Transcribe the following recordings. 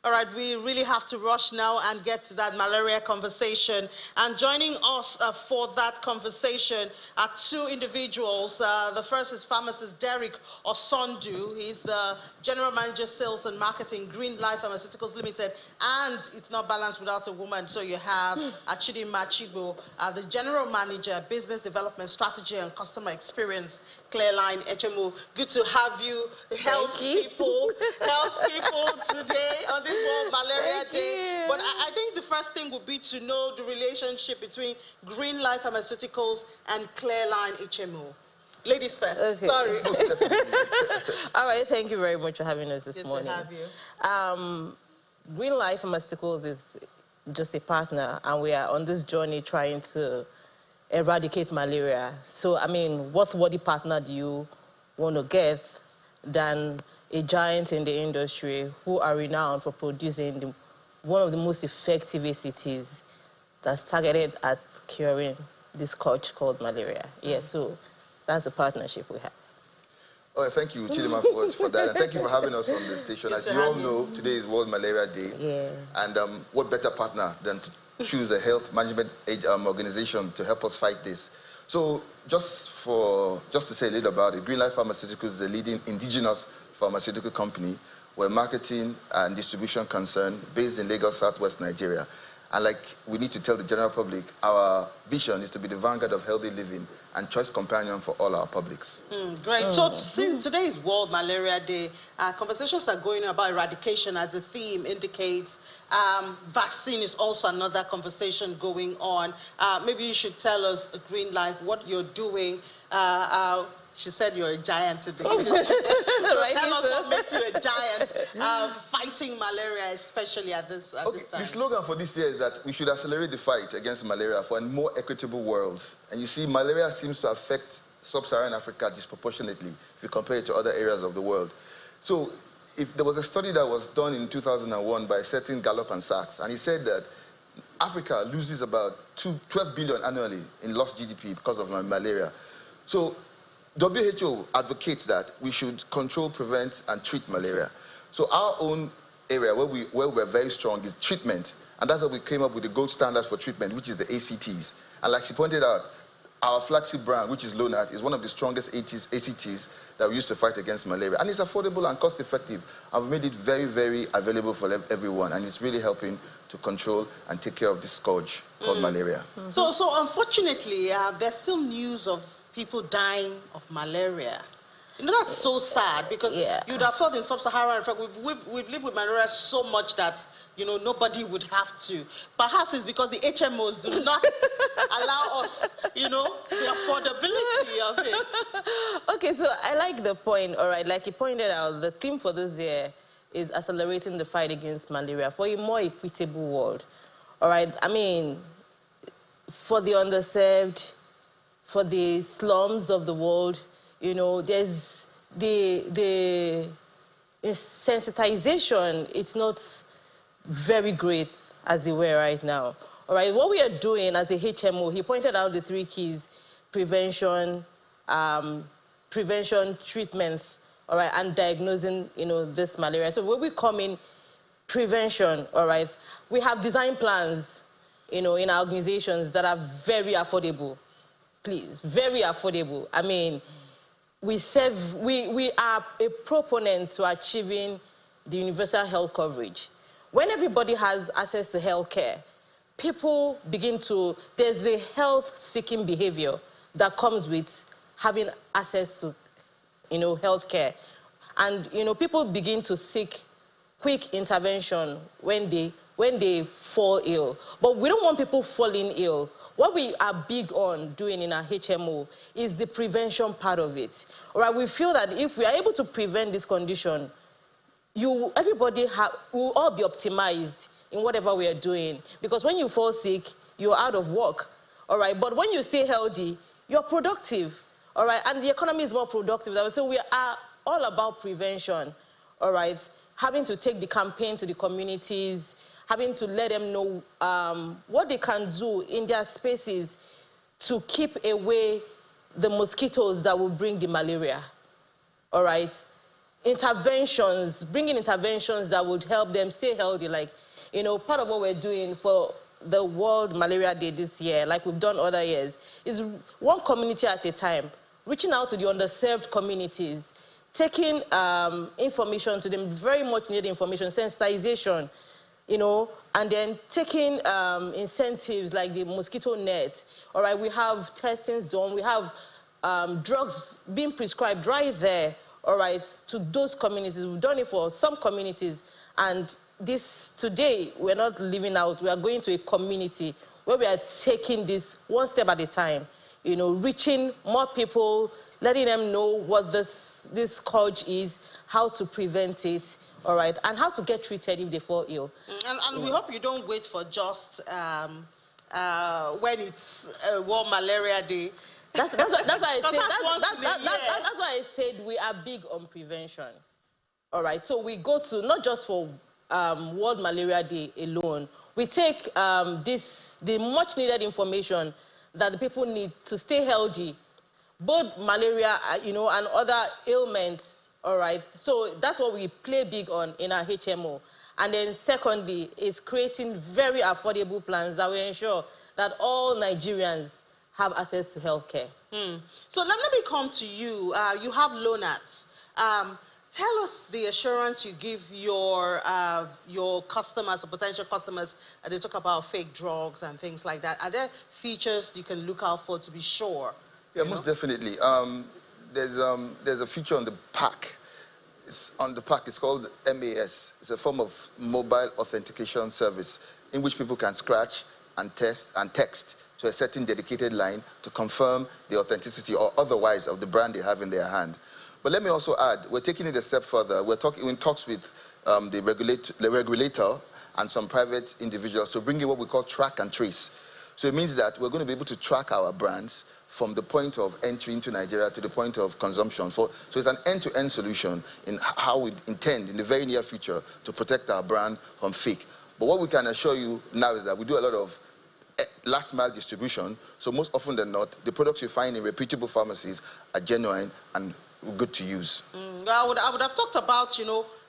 All right, we really have to rush now and get to that malaria conversation. And joining us for that conversation are two individuals. The first is pharmacist Derek Osondu. He's the General Manager, Sales and Marketing, Greenlife Pharmaceuticals Limited. And it's not balanced without a woman. So you have Achidi Machibo, the General Manager, Business Development, Strategy and Customer Experience, Clearline, HMO. Good to have you, health people today on this World Malaria Day. But I think the first thing would be to know the relationship between Greenlife Pharmaceuticals and Clearline HMO. Ladies first. Okay. Sorry. All right. Thank you very much for having us this morning. Good to have you. Greenlife Pharmaceuticals is just a partner, and we are on this journey trying to eradicate malaria. So, I mean, what worthy partner do you want to get than a giant in the industry who are renowned for producing one of the most effective ACTs that's targeted at curing this scourge called malaria? Yes, so that's the partnership we have. Oh, thank you, Chidima, for that. And thank you for having us on the station. As you all know, today is World Malaria Day. Yeah. And what better partner than to choose a health management organization to help us fight this. So just to say a little about it, Greenlife Pharmaceuticals is a leading indigenous pharmaceutical company. We're marketing and distribution concern based in Lagos, Southwest Nigeria. And like we need to tell the general public, our vision is to be the vanguard of healthy living and choice companion for all our publics. Great. So since today is World Malaria Day, conversations are going about eradication as the theme indicates. Vaccine is also another conversation going on. Maybe you should tell us, Greenlife, what you're doing. She said you're a giant in the industry. So right, tell us what makes you a giant fighting malaria, especially at this time. The slogan for this year is that we should accelerate the fight against malaria for a more equitable world. And you see, malaria seems to affect sub-Saharan Africa disproportionately if you compare it to other areas of the world. So if there was a study that was done in 2001 by a certain Gallup and Sachs, and he said that Africa loses about 12 billion annually in lost GDP because of malaria. So WHO advocates that we should control, prevent, and treat malaria. So our own area where we're very strong is treatment, and that's why we came up with the gold standard for treatment, which is the ACTs. And like she pointed out, our flagship brand, which is Lonat, is one of the strongest ACTs that we use to fight against malaria. And it's affordable and cost-effective. And we've made it very, very available for everyone. And it's really helping to control and take care of this scourge called malaria. So unfortunately, there's still news of people dying of malaria. You know, that's so sad because you'd have thought in sub-Saharan Africa, we've lived with malaria so much that, you know, nobody would have to. Perhaps it's because the HMOs do not allow us, you know, the affordability of it. Okay, so I like the point, all right. Like you pointed out, the theme for this year is accelerating the fight against malaria for a more equitable world, all right. I mean, for the underserved, for the slums of the world, you know, there's the sensitization, it's not very great as it were right now. All right, what we are doing as a HMO, he pointed out the three keys: prevention, treatment, all right, and diagnosing, you know, this malaria. So when we come in prevention, all right, we have design plans, you know, in our organizations that are very affordable. Please, very affordable. I mean, we are a proponent to achieving the universal health coverage. When everybody has access to health care, people begin to, there's a health-seeking behavior that comes with having access to, you know, health care. And, you know, people begin to seek quick intervention when they fall ill. But we don't want people falling ill. What we are big on doing in our HMO is the prevention part of it. All right, we feel that if we are able to prevent this condition, everybody will all be optimized in whatever we are doing. Because when you fall sick, you're out of work. All right, but when you stay healthy, you're productive. All right, and the economy is more productive. So we are all about prevention. All right, having to take the campaign to the communities, having to let them know what they can do in their spaces to keep away the mosquitoes that will bring the malaria, all right? interventions, bringing interventions that would help them stay healthy. Like, part of what we're doing for the World Malaria Day this year, like we've done other years, is one community at a time, reaching out to the underserved communities, taking information to them, very much needed information, sensitization, and then taking incentives like the mosquito net. All right, we have testings done, we have drugs being prescribed right there, all right, to those communities. We've done it for some communities, and today, we're not living out, we are going to a community where we are taking this one step at a time, reaching more people, letting them know what this scourge is, how to prevent it, all right, and how to get treated if they fall ill. And we hope you don't wait for just when it's World Malaria Day. That's why I said we are big on prevention. All right, so we go to not just for World Malaria Day alone. We take the much needed information that the people need to stay healthy, both malaria, and other ailments. All right, so that's what we play big on in our HMO. And then secondly, is creating very affordable plans that will ensure that all Nigerians have access to healthcare. So let me come to you. You have loaners. Tell us the assurance you give your customers or potential customers. They talk about fake drugs and things like that. Are there features you can look out for to be sure? Yeah, most definitely. There's a feature on the pack. It's called MAS. It's a form of mobile authentication service in which people can scratch and text to a certain dedicated line to confirm the authenticity or otherwise of the brand they have in their hand. But let me also add, we're taking it a step further. We're in talks with the regulator and some private individuals to bring in what we call track and trace. So it means that we're going to be able to track our brands from the point of entry into Nigeria to the point of consumption. So it's an end-to-end solution in how we intend in the very near future to protect our brand from fake. But what we can assure you now is that we do a lot of last-mile distribution. So most often than not, the products you find in reputable pharmacies are genuine and good to use. I would have talked about,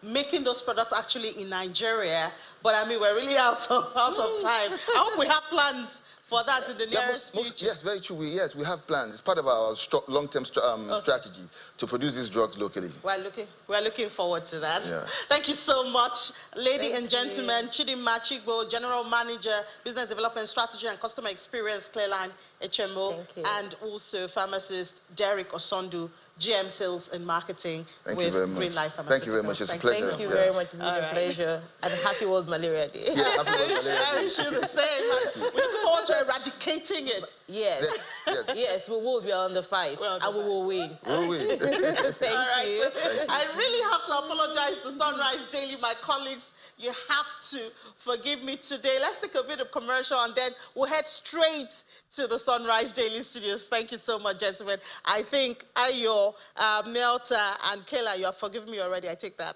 making those products actually in Nigeria, but I mean, we're really out of time. I hope we have plans for that in the nearest future. Yes, very true. We have plans. It's part of our long-term strategy to produce these drugs locally. We're looking forward to that. Yeah. Thank you so much, ladies and gentlemen. Chidinma Chigbo, General Manager, Business Development Strategy and Customer Experience, Clearline HMO, and also pharmacist Derek Osondu, GM Sales and Marketing with Greenlife. Thank you very much. It's a pleasure. Thank you very much. It's been a pleasure. And happy World Malaria Day. Yeah, happy World Malaria Day. I wish you the same. We look forward to eradicating it. Yes. Yes, we will be on the fight. And we will win. We'll win. Thank you. I really have to apologize to Sunrise Daily, my colleagues. You have to forgive me today. Let's take a bit of commercial and then we'll head straight to the Sunrise Daily Studios. Thank you so much, gentlemen. I think Ayo, Melta, and Kayla, you have forgiven me already. I take that.